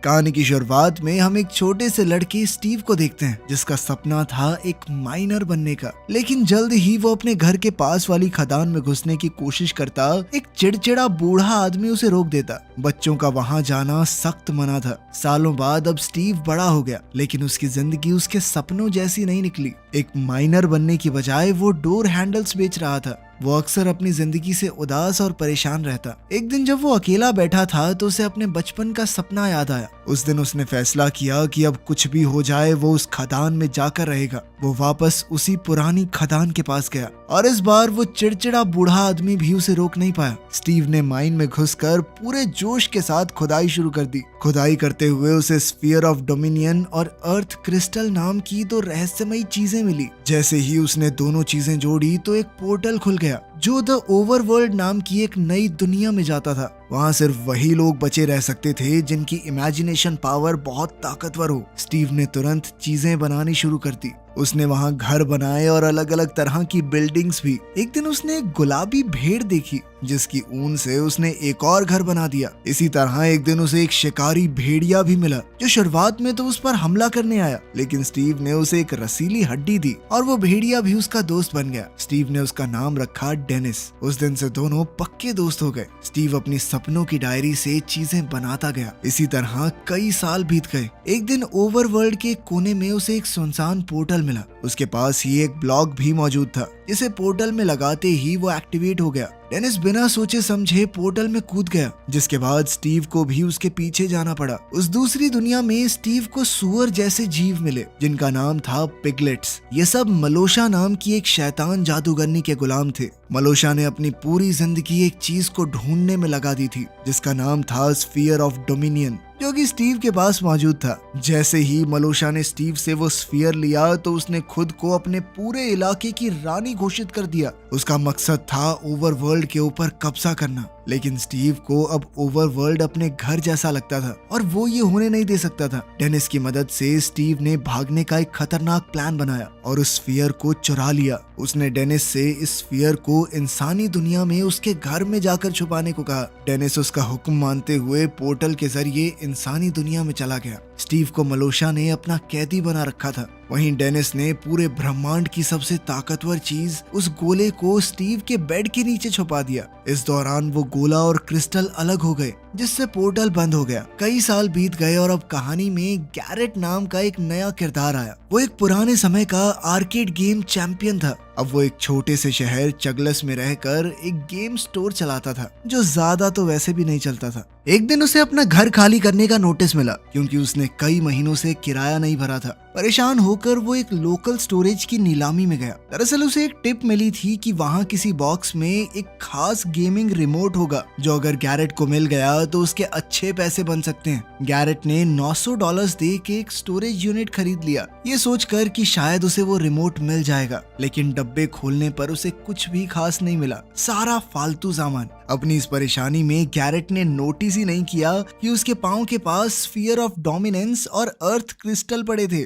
कहानी की शुरुआत में हम एक छोटे से लड़के स्टीव को देखते हैं जिसका सपना था एक माइनर बनने का, लेकिन जल्द ही वो अपने घर के पास वाली खदान में घुसने की कोशिश करता। एक चिड़चिड़ा बूढ़ा आदमी उसे रोक देता। बच्चों का वहां जाना सख्त मना था। सालों बाद अब स्टीव बड़ा हो गया, लेकिन उसकी जिंदगी उसके सपनों जैसी नहीं निकली। एक माइनर बनने की बजाय वो डोर हैंडल्स बेच रहा था। वो अक्सर अपनी जिंदगी से उदास और परेशान रहता। एक दिन जब वो अकेला बैठा था तो उसे अपने बचपन का सपना याद आया। उस दिन उसने फैसला किया कि अब कुछ भी हो जाए वो उस खदान में जाकर रहेगा। वो वापस उसी पुरानी खदान के पास गया और इस बार वो चिड़चिड़ा बूढ़ा आदमी भी उसे रोक नहीं पाया। स्टीव ने माइन में घुसकर पूरे जोश के साथ खुदाई शुरू कर दी। खुदाई करते हुए उसे स्फीयर ऑफ डोमिनियन और अर्थ क्रिस्टल नाम की दो रहस्यमयी चीजें मिली। जैसे ही उसने दोनों चीजें जोड़ी तो एक पोर्टल खुल गया जो द ओवरवर्ल्ड नाम की एक नई दुनिया में जाता था। वहाँ सिर्फ वही लोग बचे रह सकते थे जिनकी इमेजिनेशन पावर बहुत ताकतवर हो। स्टीव ने तुरंत चीजें बनानी शुरू कर दी। उसने वहाँ घर बनाए और अलग अलग तरह की बिल्डिंग्स भी। एक दिन उसने एक गुलाबी भेड़ देखी जिसकी ऊन से उसने एक और घर बना दिया। इसी तरह एक दिन उसे एक शिकारी भेड़िया भी मिला जो शुरुआत में तो उस पर हमला करने आया, लेकिन स्टीव ने उसे एक रसीली हड्डी दी और वो भेड़िया भी उसका दोस्त बन गया। स्टीव ने उसका नाम रखा डेनिस। उस दिन से दोनों पक्के दोस्त हो गए। स्टीव अपनी सपनों की डायरी से चीजें बनाता गया। इसी तरह कई साल बीत गए। एक दिन ओवरवर्ल्ड के कोने में उसे एक सुनसान पोर्टल मिला। उसके पास ही एक ब्लॉक भी मौजूद था जिसे पोर्टल में लगाते ही वो एक्टिवेट हो गया। डेनिस बिना सोचे समझे पोर्टल में कूद गया, जिसके बाद स्टीव को भी उसके पीछे जाना पड़ा। उस दूसरी दुनिया में स्टीव को सुअर जैसे जीव मिले जिनका नाम था पिगलेट्स। ये सब मलोशा नाम की एक शैतान जादूगरनी के गुलाम थे। मलोशा ने अपनी पूरी जिंदगी एक चीज को ढूंढने में लगा दी थी जिसका नाम था स्फीयर ऑफ डोमिनियन, जो कि स्टीव के पास मौजूद था। जैसे ही मलोशा ने स्टीव से वो स्फीयर लिया तो उसने खुद को अपने पूरे इलाके की रानी घोषित कर दिया। उसका मकसद था ओवरवर्ल्ड के ऊपर कब्जा करना, लेकिन स्टीव को अब ओवरवर्ल्ड अपने घर जैसा लगता था और वो ये होने नहीं दे सकता था। डेनिस की मदद से स्टीव ने भागने का एक खतरनाक प्लान बनाया और उस स्फीयर को चुरा लिया। उसने डेनिस से इस स्फीयर को इंसानी दुनिया में उसके घर में जाकर छुपाने को कहा। डेनिस उसका हुक्म मानते हुए पोर्टल के जरिए इंसानी दुनिया में चला गया। स्टीव को मलोशा ने अपना कैदी बना रखा था। वहीं डेनिस ने पूरे ब्रह्मांड की सबसे ताकतवर चीज उस गोले को स्टीव के बेड के नीचे छुपा दिया। इस दौरान वो गोला और क्रिस्टल अलग हो गए जिससे पोर्टल बंद हो गया। कई साल बीत गए और अब कहानी में गैरेट नाम का एक नया किरदार आया। वो एक पुराने समय का आर्केड गेम चैंपियन था। अब वो एक छोटे से शहर चगलस में रहकर एक गेम स्टोर चलाता था जो ज्यादा तो वैसे भी नहीं चलता था। एक दिन उसे अपना घर खाली करने का नोटिस मिला क्योंकि उसने कई महीनों से किराया नहीं भरा था। परेशान होकर वो एक लोकल स्टोरेज की नीलामी में गया। दरअसल उसे एक टिप मिली थी कि वहाँ किसी बॉक्स में एक खास गेमिंग रिमोट होगा जो अगर गैरेट को मिल गया तो उसके अच्छे पैसे बन सकते हैं। गैरेट ने $900 दे के एक स्टोरेज यूनिट खरीद लिया, ये सोचकर कि शायद उसे वो रिमोट मिल जाएगा, लेकिन डब्बे खोलने पर उसे कुछ भी खास नहीं मिला, सारा फालतू सामान। अपनी इस परेशानी में गैरेट ने नोटिस ही नहीं किया कि उसके पांव के पास स्फीयर ऑफ डोमिनेंस और अर्थ क्रिस्टल पड़े थे।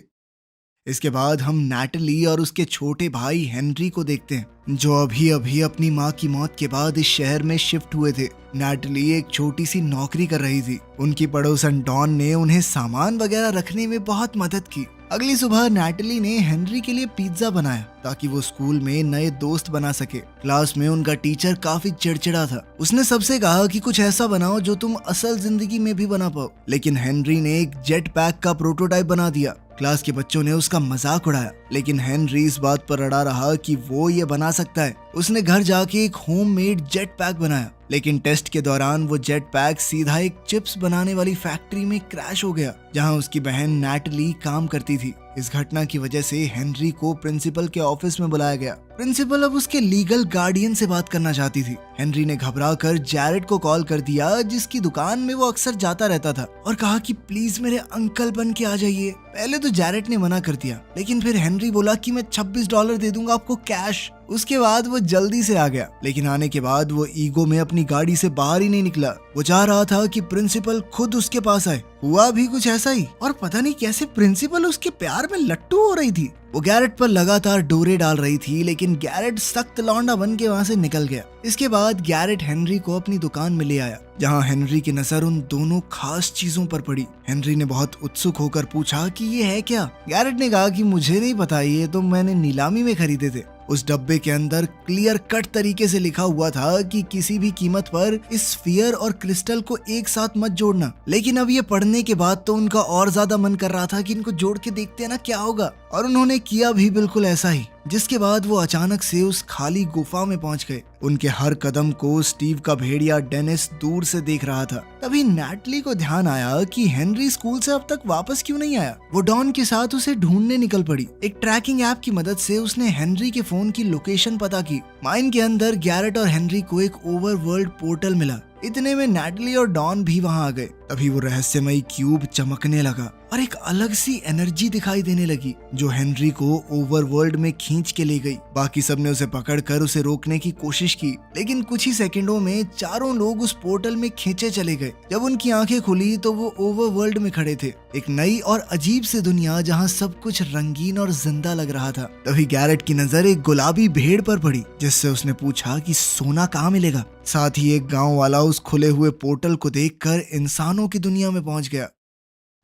इसके बाद हम नैटली और उसके छोटे भाई हेनरी को देखते हैं जो अभी अभी अपनी माँ की मौत के बाद इस शहर में शिफ्ट हुए थे। नैटली एक छोटी सी नौकरी कर रही थी। उनकी पड़ोसन डॉन ने उन्हें सामान वगैरह रखने में बहुत मदद की। अगली सुबह नैटली ने हेनरी के लिए पिज्जा बनाया ताकि वो स्कूल में नए दोस्त बना सके। क्लास में उनका टीचर काफी चिड़चिड़ा था। उसने सबसे कहा कि कुछ ऐसा बनाओ जो तुम असल जिंदगी में भी बना पाओ, लेकिन हेनरी ने एक जेट पैक का प्रोटोटाइप बना दिया। क्लास के बच्चों ने उसका मजाक उड़ाया, लेकिन हेनरी इस बात पर अड़ा रहा कि वो ये बना सकता है। उसने घर जाके एक होममेड जेट पैक बनाया, लेकिन टेस्ट के दौरान वो जेट पैक सीधा एक चिप्स बनाने वाली फैक्ट्री में क्रैश हो गया जहां उसकी बहन नैटली काम करती थी। इस घटना की वजह से हेनरी को प्रिंसिपल के ऑफिस में बुलाया गया। प्रिंसिपल अब उसके लीगल गार्डियन से बात करना चाहती थी। हेनरी ने घबराकर जैरेड को कॉल कर दिया जिसकी दुकान में वो अक्सर जाता रहता था और कहा कि प्लीज मेरे अंकल बन के आ जाइए। पहले तो जैरेड ने मना कर दिया, लेकिन फिर हेनरी बोला कि मैं $26 दे दूंगा आपको कैश। उसके बाद वो जल्दी से आ गया, लेकिन आने के बाद वो ईगो में अपनी गाड़ी से बाहर ही नहीं निकला। वो चाह रहा था कि प्रिंसिपल खुद उसके पास आए। हुआ भी कुछ ऐसा ही, और पता नहीं कैसे प्रिंसिपल उसके प्यार में लट्टू हो रही थी। वो गैरेट पर लगातार डोरे डाल रही थी, लेकिन गैरेट सख्त लौंडा बन के वहाँ से निकल गया। इसके बाद गैरेट हेनरी को अपनी दुकान में ले आया, जहाँ हेनरी की नजर उन दोनों खास चीजों पर पड़ी। हेनरी ने बहुत उत्सुक होकर पूछा कि ये है क्या। गैरेट ने कहा कि मुझे नहीं पता, ये तो मैंने नीलामी में खरीदे थे। उस डब्बे के अंदर क्लियर कट तरीके से लिखा हुआ था कि किसी भी कीमत पर इस स्फीयर और क्रिस्टल को एक साथ मत जोड़ना। लेकिन अब ये पढ़ने के बाद तो उनका और ज्यादा मन कर रहा था कि इनको जोड़ के देखते हैं ना क्या होगा, और उन्होंने किया भी बिल्कुल ऐसा ही। जिसके बाद वो अचानक से उस खाली गुफा में पहुंच गए। उनके हर कदम को स्टीव का भेड़िया डेनिस दूर से देख रहा था। तभी नैटली को ध्यान आया कि हेनरी स्कूल से अब तक वापस क्यों नहीं आया। वो डॉन के साथ उसे ढूंढने निकल पड़ी। एक ट्रैकिंग ऐप की मदद से उसने हेनरी के फोन की लोकेशन पता की। माइन के अंदर गैरेट और हेनरी को एक ओवरवर्ल्ड पोर्टल मिला। इतने में नैटली और डॉन भी वहां आ गए। तभी वो रहस्यमयी क्यूब चमकने लगा और एक अलग सी एनर्जी दिखाई देने लगी, जो हेनरी को ओवरवर्ल्ड में खींच के ले गई। बाकी सब ने उसे पकड़कर उसे रोकने की कोशिश की, लेकिन कुछ ही सेकंडों में चारों लोग उस पोर्टल में खींचे चले गए। जब उनकी आंखें खुली तो वो ओवरवर्ल्ड में खड़े थे, एक नई और अजीब सी दुनिया जहाँ सब कुछ रंगीन और जिंदा लग रहा था। तभी गैरेट की नजर एक गुलाबी भेड़ पर पड़ी, जिससे उसने पूछा कि सोना कहाँ मिलेगा। साथ ही एक गांव वाला उस खुले हुए पोर्टल को देखकर इंसानों की दुनिया में पहुंच गया।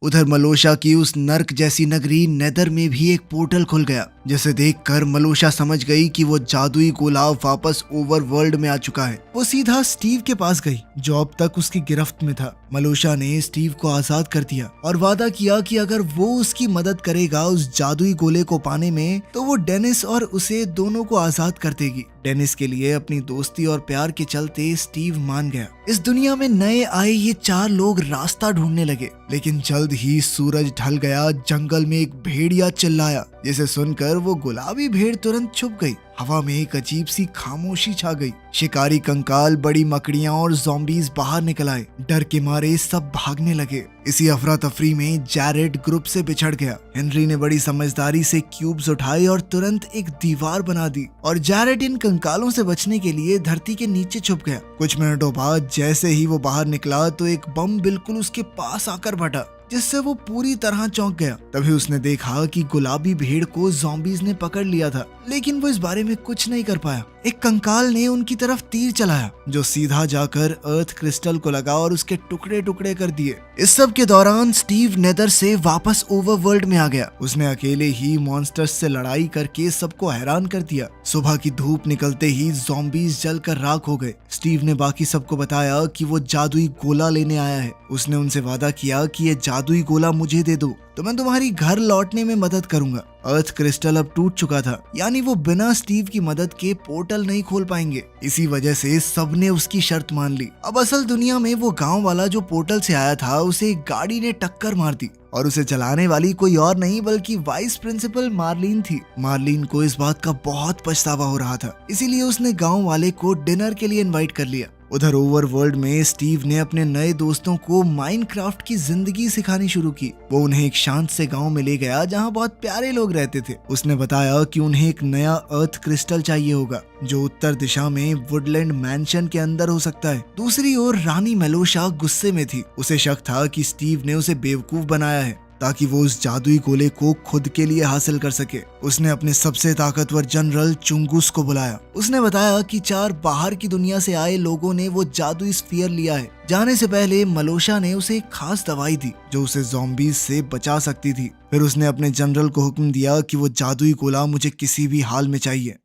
उधर मलोशा की उस नर्क जैसी नगरी नेदर में भी एक पोर्टल खुल गया, जिसे देखकर मलोशा समझ गई कि वो जादुई गोला वापस ओवरवर्ल्ड में आ चुका है। वो सीधा स्टीव के पास गई, जो अब तक उसकी गिरफ्त में था। मलोशा ने स्टीव को आजाद कर दिया और वादा किया कि अगर वो उसकी मदद करेगा उस जादुई गोले को पाने में, तो वो डेनिस और उसे दोनों को आजाद कर देगी। डेनिस के लिए अपनी दोस्ती और प्यार के चलते स्टीव मान गया। इस दुनिया में नए आए ये चार लोग रास्ता ढूंढने लगे, लेकिन जल्द ही सूरज ढल गया। जंगल में एक भेड़िया चिल्लाया, जिसे सुनकर वो गुलाबी भेड़ तुरंत छुप गई। हवा में एक अजीब सी खामोशी छा गई। शिकारी कंकाल, बड़ी मकड़ियां और ज़ॉम्बीज बाहर निकल आए। डर के मारे सब भागने लगे। इसी अफरा तफरी में जैरेड ग्रुप से बिछड़ गया। हेनरी ने बड़ी समझदारी से क्यूब्स उठाए और तुरंत एक दीवार बना दी, और जैरेड इन कंकालों से बचने के लिए धरती के नीचे छुप गया। कुछ मिनटों बाद जैसे ही वो बाहर निकला तो एक बम बिल्कुल उसके पास आकर फटा, जिससे वो पूरी तरह चौंक गया। तभी उसने देखा कि गुलाबी भेड़ को ज़ॉम्बीज ने पकड़ लिया था, लेकिन वो इस बारे में कुछ नहीं कर पाया। एक कंकाल ने उनकी तरफ तीर चलाया, जो सीधा जाकर अर्थ क्रिस्टल को लगा और उसके टुकड़े टुकड़े कर दिए। इस सब के दौरान स्टीव नेदर से वापस ओवरवर्ल्ड में आ गया। उसने अकेले ही मॉन्स्टर्स से लड़ाई करके सबको हैरान कर दिया। सुबह की धूप निकलते ही ज़ॉम्बीज जलकर राख हो गए। स्टीव ने बाकी सबको बताया कि वो जादुई गोला लेने आया है। उसने उनसे वादा किया कि ये जादुई गोला मुझे दे दो तो मैं तुम्हारी घर लौटने में मदद करूंगा। अर्थ क्रिस्टल अब टूट चुका था, यानी वो बिना स्टीव की मदद के पोर्टल नहीं खोल पाएंगे। इसी वजह से सबने उसकी शर्त मान ली। अब असल दुनिया में वो गांव वाला जो पोर्टल से आया था, उसे एक गाड़ी ने टक्कर मार दी, और उसे चलाने वाली कोई और नहीं बल्कि वाइस प्रिंसिपल मार्लिन थी। मार्लिन को इस बात का बहुत पछतावा हो रहा था, इसीलिए उसने गाँव वाले को डिनर के लिए इन्वाइट कर लिया। उधर ओवरवर्ल्ड में स्टीव ने अपने नए दोस्तों को माइनक्राफ्ट की जिंदगी सिखानी शुरू की। वो उन्हें एक शांत से गांव में ले गया जहां बहुत प्यारे लोग रहते थे। उसने बताया कि उन्हें एक नया अर्थ क्रिस्टल चाहिए होगा, जो उत्तर दिशा में वुडलैंड मैंशन के अंदर हो सकता है। दूसरी ओर रानी मेलोशा गुस्से में थी। उसे शक था कि स्टीव ने उसे बेवकूफ बनाया है ताकि वो उस जादुई गोले को खुद के लिए हासिल कर सके। उसने अपने सबसे ताकतवर जनरल चुंगुस को बुलाया। उसने बताया कि 4 बाहर की दुनिया से आए लोगों ने वो जादुई स्फीयर लिया है। जाने से पहले मलोशा ने उसे एक खास दवाई दी जो उसे ज़ॉम्बीज से बचा सकती थी। फिर उसने अपने जनरल को हुक्म दिया कि वो जादुई गोला मुझे किसी भी हाल में चाहिए।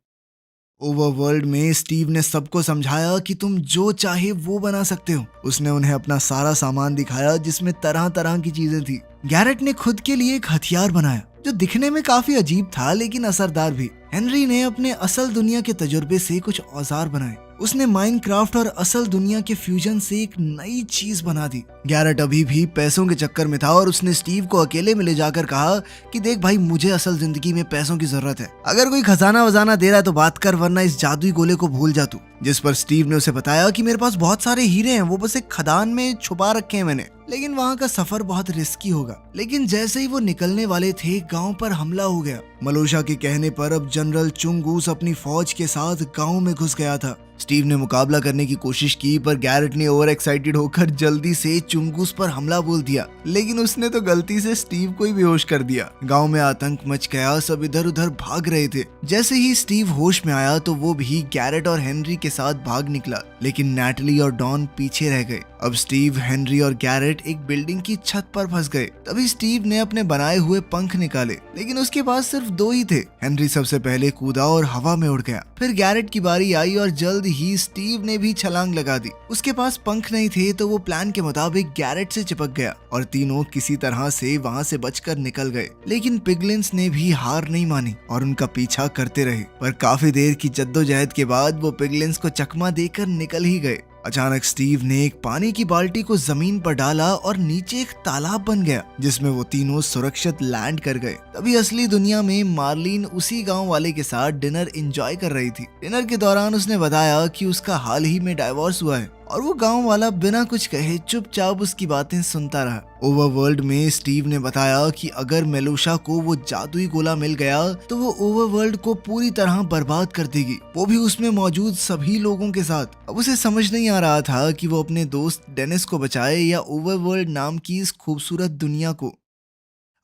ओवरवर्ल्ड में स्टीव ने सबको समझाया कि तुम जो चाहे वो बना सकते हो। उसने उन्हें अपना सारा सामान दिखाया, जिसमें तरह तरह की चीजें थी। गैरेट ने खुद के लिए एक हथियार बनाया जो दिखने में काफी अजीब था लेकिन असरदार भी। हेनरी ने अपने असल दुनिया के तजुर्बे से कुछ औजार बनाए। उसने माइनक्राफ्ट और असल दुनिया के फ्यूजन से एक नई चीज बना दी। गैरेट अभी भी पैसों के चक्कर में था और उसने स्टीव को अकेले में ले जाकर कहा कि देख भाई, मुझे असल जिंदगी में पैसों की जरूरत है। अगर कोई खजाना वजाना दे रहा है तो बात कर, वरना इस जादुई गोले को भूल जा तू। जिस पर स्टीव ने उसे बताया कि मेरे पास बहुत सारे हीरे हैं, वो बस एक खदान में छुपा रखे हैं मैंने, लेकिन वहाँ का सफर बहुत रिस्की होगा। लेकिन जैसे ही वो निकलने वाले थे, गांव पर हमला हो गया। मलोशा के कहने पर अब जनरल चुंगूस अपनी फौज के साथ गांव में घुस गया था। स्टीव ने मुकाबला करने की कोशिश की, पर गैरेट ने ओवर एक्साइटेड होकर जल्दी से चुंगूस पर हमला बोल दिया, लेकिन उसने तो गलती से स्टीव को ही बेहोश कर दिया। गांव में आतंक मच गया, सब इधर उधर भाग रहे थे। जैसे ही स्टीव होश में आया तो वो भी गैरेट और हेनरी के साथ भाग निकला, लेकिन नैटली और डॉन पीछे रह गए। अब स्टीव, हेनरी और गैरेट एक बिल्डिंग की छत पर फंस गए। तभी स्टीव ने अपने बनाए हुए पंख निकाले, लेकिन उसके पास सिर्फ 2 ही थे। हेनरी सबसे पहले कूदा और हवा में उड़ गया। फिर गैरेट की बारी आई और जल्द ही स्टीव ने भी छलांग लगा दी। उसके पास पंख नहीं थे तो वो प्लान के मुताबिक गैरेट से चिपक गया और तीनों किसी तरह से वहाँ से बचकर निकल गए। लेकिन पिगलिन्स ने भी हार नहीं मानी और उनका पीछा करते रहे, पर काफी देर की जद्दोजहद के बाद वो पिगलिन्स को चकमा देकर निकल ही गए। अचानक स्टीव ने एक पानी की बाल्टी को जमीन पर डाला और नीचे एक तालाब बन गया, जिसमें वो तीनों सुरक्षित लैंड कर गए। तभी असली दुनिया में मार्लिन उसी गांव वाले के साथ डिनर एंजॉय कर रही थी। डिनर के दौरान उसने बताया कि उसका हाल ही में डाइवोर्स हुआ है और वो गांव वाला बिना कुछ कहे चुपचाप उसकी बातें सुनता रहा। ओवरवर्ल्ड में स्टीव ने बताया कि अगर मेलोशा को वो जादुई गोला मिल गया तो वो ओवरवर्ल्ड को पूरी तरह बर्बाद कर देगी, वो भी उसमें मौजूद सभी लोगों के साथ। अब उसे समझ नहीं आ रहा था कि वो अपने दोस्त डेनिस को बचाए या ओवरवर्ल्ड नाम की इस खूबसूरत दुनिया को।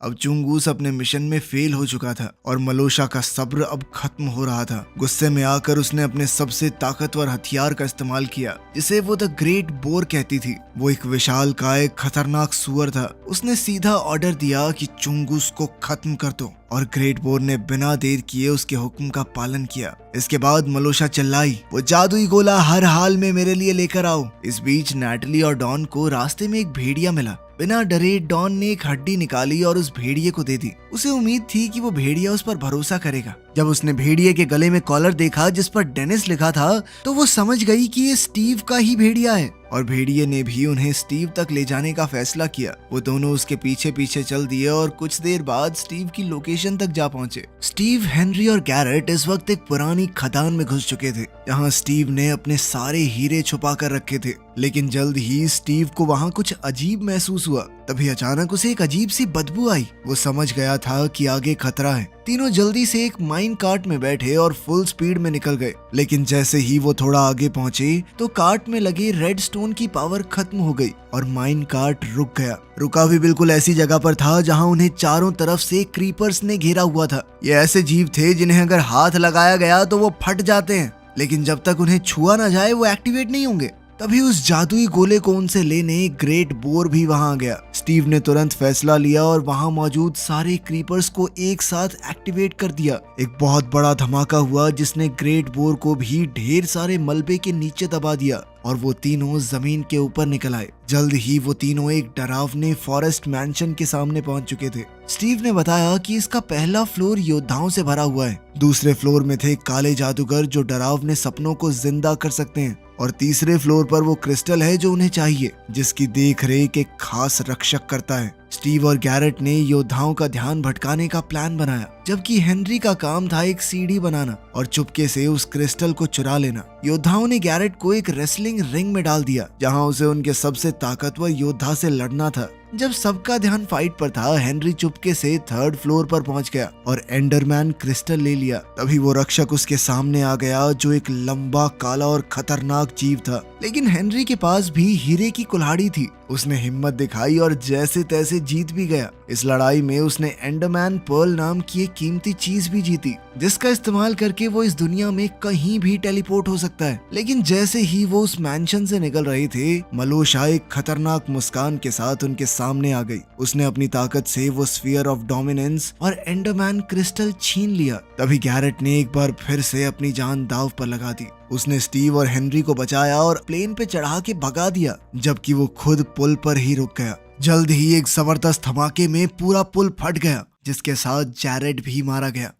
अब चुंगूस अपने मिशन में फेल हो चुका था और मलोशा का सब्र अब खत्म हो रहा था। गुस्से में आकर उसने अपने सबसे ताकतवर हथियार का इस्तेमाल किया, जिसे वो द ग्रेट बोर कहती थी। वो एक विशालकाय खतरनाक सुअर था। उसने सीधा ऑर्डर दिया कि चुंगूस को खत्म कर दो और ग्रेट बोर ने बिना देर किए उसके हुक्म का पालन किया। इसके बाद मलोशा चिल्लाई, वो जादुई गोला हर हाल में मेरे लिए लेकर आओ। इस बीच नैटली और डॉन को रास्ते में एक भेड़िया मिला। बिना डरे डॉन ने एक हड्डी निकाली और उस भेड़िए को दे दी। उसे उम्मीद थी कि वो भेड़िया उस पर भरोसा करेगा। जब उसने भेड़िए के गले में कॉलर देखा जिस पर डेनिस लिखा था, तो वो समझ गई कि ये स्टीव का ही भेड़िया है और भेड़िए ने भी उन्हें स्टीव तक ले जाने का फैसला किया। वो दोनों उसके पीछे पीछे चल दिए और कुछ देर बाद स्टीव की लोकेशन तक जा पहुंचे। स्टीव, हेनरी और गैरेट इस वक्त एक पुरानी खदान में घुस चुके थे, जहां स्टीव ने अपने सारे हीरे छुपा कर रखे थे। लेकिन जल्द ही स्टीव को वहां कुछ अजीब महसूस हुआ। तभी अचानक उसे एक अजीब सी बदबू आई। वो समझ गया था कि आगे खतरा है। तीनों जल्दी से एक माइन कार्ट में बैठे और फुल स्पीड में निकल गए। लेकिन जैसे ही वो थोड़ा आगे पहुंचे तो कार्ट में लगे रेड स्टोन की पावर खत्म हो गई और माइन कार्ट रुक गया। रुका भी बिल्कुल ऐसी जगह पर था जहां उन्हें चारों तरफ से क्रीपर्स ने घेरा हुआ था। ये ऐसे जीव थे जिन्हें अगर हाथ लगाया गया तो वो फट जाते हैं, लेकिन जब तक उन्हें छुआ ना जाए वो एक्टिवेट नहीं होंगे। तभी उस जादुई गोले को उनसे लेने ग्रेट बोर भी वहां आ गया। स्टीव ने तुरंत फैसला लिया और वहां मौजूद सारे क्रीपर्स को एक साथ एक्टिवेट कर दिया। एक बहुत बड़ा धमाका हुआ जिसने ग्रेट बोर को भी ढेर सारे मलबे के नीचे दबा दिया और वो तीनों जमीन के ऊपर निकल आए। जल्द ही वो तीनों एक डरावने फॉरेस्ट मैंशन के सामने पहुंच चुके थे। स्टीव ने बताया कि इसका पहला फ्लोर योद्धाओं से भरा हुआ है, दूसरे फ्लोर में थे काले जादूगर जो डरावने सपनों को जिंदा कर सकते हैं और तीसरे फ्लोर पर वो क्रिस्टल है जो उन्हें चाहिए, जिसकी देखरेख एक खास रक्षक करता है। स्टीव और गैरेट ने योद्धाओं का ध्यान भटकाने का प्लान बनाया, जबकि हेनरी का काम था एक सीढ़ी बनाना और चुपके से उस क्रिस्टल को चुरा लेना। योद्धाओं ने गैरेट को एक रेसलिंग रिंग में डाल दिया, जहां उसे उनके सबसे ताकतवर योद्धा से लड़ना था। जब सबका ध्यान फाइट पर था, हेनरी चुपके से थर्ड फ्लोर पर पहुंच गया और एंडरमैन क्रिस्टल ले लिया। तभी वो रक्षक उसके सामने आ गया जो एक लंबा, काला और खतरनाक जीव था। लेकिन हेनरी के पास भी हीरे की कुल्हाड़ी थी। उसने हिम्मत दिखाई और जैसे तैसे जीत भी गया। इस लड़ाई में उसने एंडरमैन पर्ल नाम की एक कीमती चीज भी जीती, जिसका इस्तेमाल करके वो इस दुनिया में कहीं भी टेलीपोर्ट हो सकता है। लेकिन जैसे ही वो उस मैंशन से निकल रहे थे, मलोशा एक खतरनाक मुस्कान के साथ उनके सामने आ गई। उसने अपनी ताकत से वो स्फीयर ऑफ डोमिनेंस और एंडरमैन क्रिस्टल छीन लिया। तभी गैरेट ने एक बार फिर से अपनी जान दांव पर लगा दी। उसने स्टीव और हेनरी को बचाया और प्लेन पे चढ़ा के भगा दिया, जबकि वो खुद पुल पर ही रुक गया। जल्द ही एक जबरदस्त धमाके में पूरा पुल फट गया, जिसके साथ जैरेड भी मारा गया।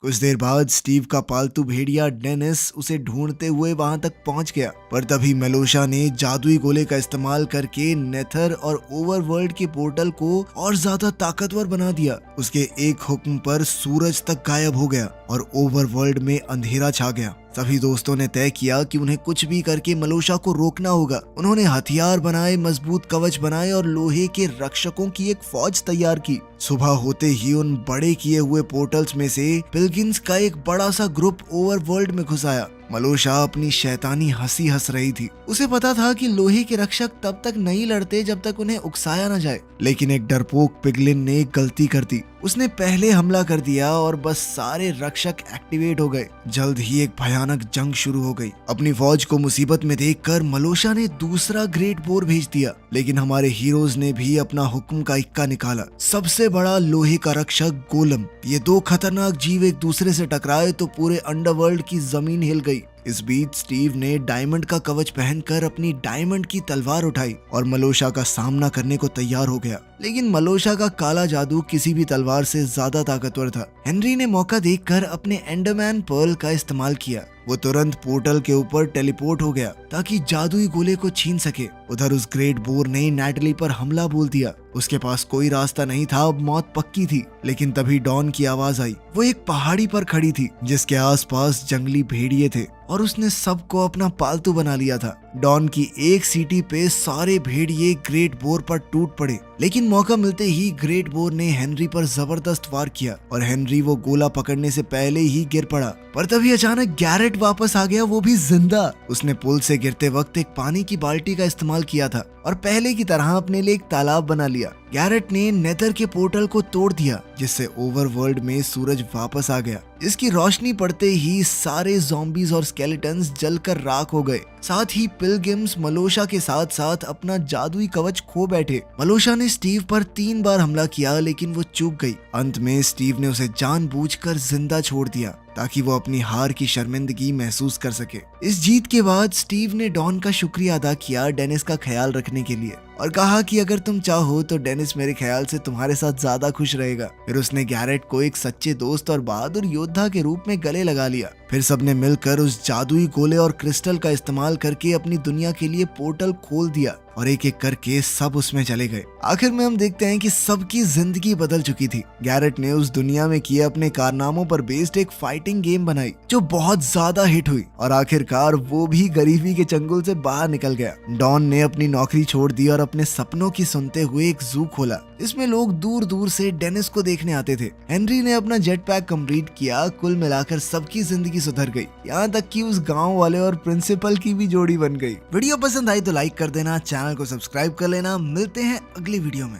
कुछ देर बाद स्टीव का पालतू भेड़िया डेनिस उसे ढूंढते हुए वहां तक पहुंच गया, पर तभी मेलोशा ने जादुई गोले का इस्तेमाल करके नेथर और ओवरवर्ल्ड के पोर्टल को और ज्यादा ताकतवर बना दिया। उसके एक हुक्म पर सूरज तक गायब हो गया और ओवरवर्ल्ड में अंधेरा छा गया। सभी दोस्तों ने तय किया कि उन्हें कुछ भी करके मेलोशा को रोकना होगा। उन्होंने हथियार बनाए, मजबूत कवच बनाए और लोहे के रक्षकों की एक फौज तैयार की। सुबह होते ही उन बड़े किए हुए पोर्टल्स में से पिलगिन्स का एक बड़ा सा ग्रुप ओवरवर्ल्ड में घुस आया। मेलोशा अपनी शैतानी हंसी हंस रही थी। उसे पता था कि लोहे के रक्षक तब तक नहीं लड़ते जब तक उन्हें उकसाया न जाए, लेकिन एक डरपोक पिगलिन ने एक गलती कर दी। उसने पहले हमला कर दिया और बस सारे रक्षक एक्टिवेट हो गए। जल्द ही एक भयानक जंग शुरू हो गई। अपनी फौज को मुसीबत में देखकर मेलोशा ने दूसरा ग्रेट बोर भेज दिया, लेकिन हमारे हीरोज ने भी अपना हुक्म का इक्का निकाला। सबसे बड़ा लोहे का रक्षक गोलम। ये दो खतरनाक जीव एक दूसरे से टकराए तो पूरे अंडरवर्ल्ड की जमीन हिल गई। इस बीच स्टीव ने डायमंड का कवच पहनकर अपनी डायमंड की तलवार उठाई और मेलोशा का सामना करने को तैयार हो गया, लेकिन मेलोशा का काला जादू किसी भी तलवार से ज्यादा ताकतवर था। हेनरी ने मौका देखकर अपने एंडरमैन पर्ल का इस्तेमाल किया। वो तुरंत पोर्टल के ऊपर टेलीपोर्ट हो गया ताकि जादुई गोले को छीन सके। उधर उस ग्रेट बोर ने नैटली पर हमला बोल दिया। उसके पास कोई रास्ता नहीं था, अब मौत पक्की थी। लेकिन तभी डॉन की आवाज आई। वो एक पहाड़ी पर खड़ी थी जिसके आसपास जंगली भेड़िए थे और उसने सबको अपना पालतू बना लिया था। डॉन की एक सीटी पे सारे भेड़िए ग्रेट बोर पर टूट पड़े, लेकिन मौका मिलते ही ग्रेट बोर ने हेनरी पर जबरदस्त वार किया और हेनरी वो गोला पकड़ने से पहले ही गिर पड़ा। पर तभी अचानक गैरेट वापस आ गया, वो भी जिंदा। उसने पुल से गिरते वक्त एक पानी की बाल्टी का इस्तेमाल किया था और पहले की तरह अपने लिए एक तालाब बना लिया। गैरेट ने नेदर के पोर्टल को तोड़ दिया, जिससे ओवरवर्ल्ड में सूरज वापस आ गया। इसकी रोशनी पड़ते ही सारे ज़ॉम्बीज और स्केलेटन्स जलकर राख हो गए। साथ ही पिलग्रिम्स मेलोशा के साथ साथ अपना जादुई कवच खो बैठे। मेलोशा ने स्टीव पर 3 बार हमला किया, लेकिन वो चूक गई। अंत में स्टीव ने उसे जानबूझकर जिंदा छोड़ दिया ताकि वो अपनी हार की शर्मिंदगी महसूस कर सके। इस जीत के बाद स्टीव ने डॉन का शुक्रिया अदा किया डेनिस का ख्याल रखने के लिए और कहा कि अगर तुम चाहो तो डेनिस मेरे ख्याल से तुम्हारे साथ ज्यादा खुश रहेगा। फिर उसने गैरेट को एक सच्चे दोस्त और बहादुर योद्धा के रूप में गले लगा लिया। फिर सबने मिलकर उस जादुई गोले और क्रिस्टल का इस्तेमाल करके अपनी दुनिया के लिए पोर्टल खोल दिया और एक एक करके सब उसमें चले गए। आखिर में हम देखते हैं कि सबकी जिंदगी बदल चुकी थी। गैरेट ने उस दुनिया में किए अपने कारनामों पर बेस्ड एक फाइटिंग गेम बनाई जो बहुत ज्यादा हिट हुई और आखिरकार वो भी गरीबी के चंगुल से बाहर निकल गया। डॉन ने अपनी नौकरी छोड़ दी और अपने सपनों की सुनते हुए एक जू खोला। इसमें लोग दूर दूर से डेनिस को देखने आते थे। हेनरी ने अपना जेट पैक कम्प्लीट किया। कुल मिलाकर सबकी जिंदगी सुधर गई, यहाँ तक कि उस गांव वाले और प्रिंसिपल की भी जोड़ी बन गई। वीडियो पसंद आई तो लाइक कर देना, चैनल को सब्सक्राइब कर लेना। मिलते हैं अगली वीडियो में।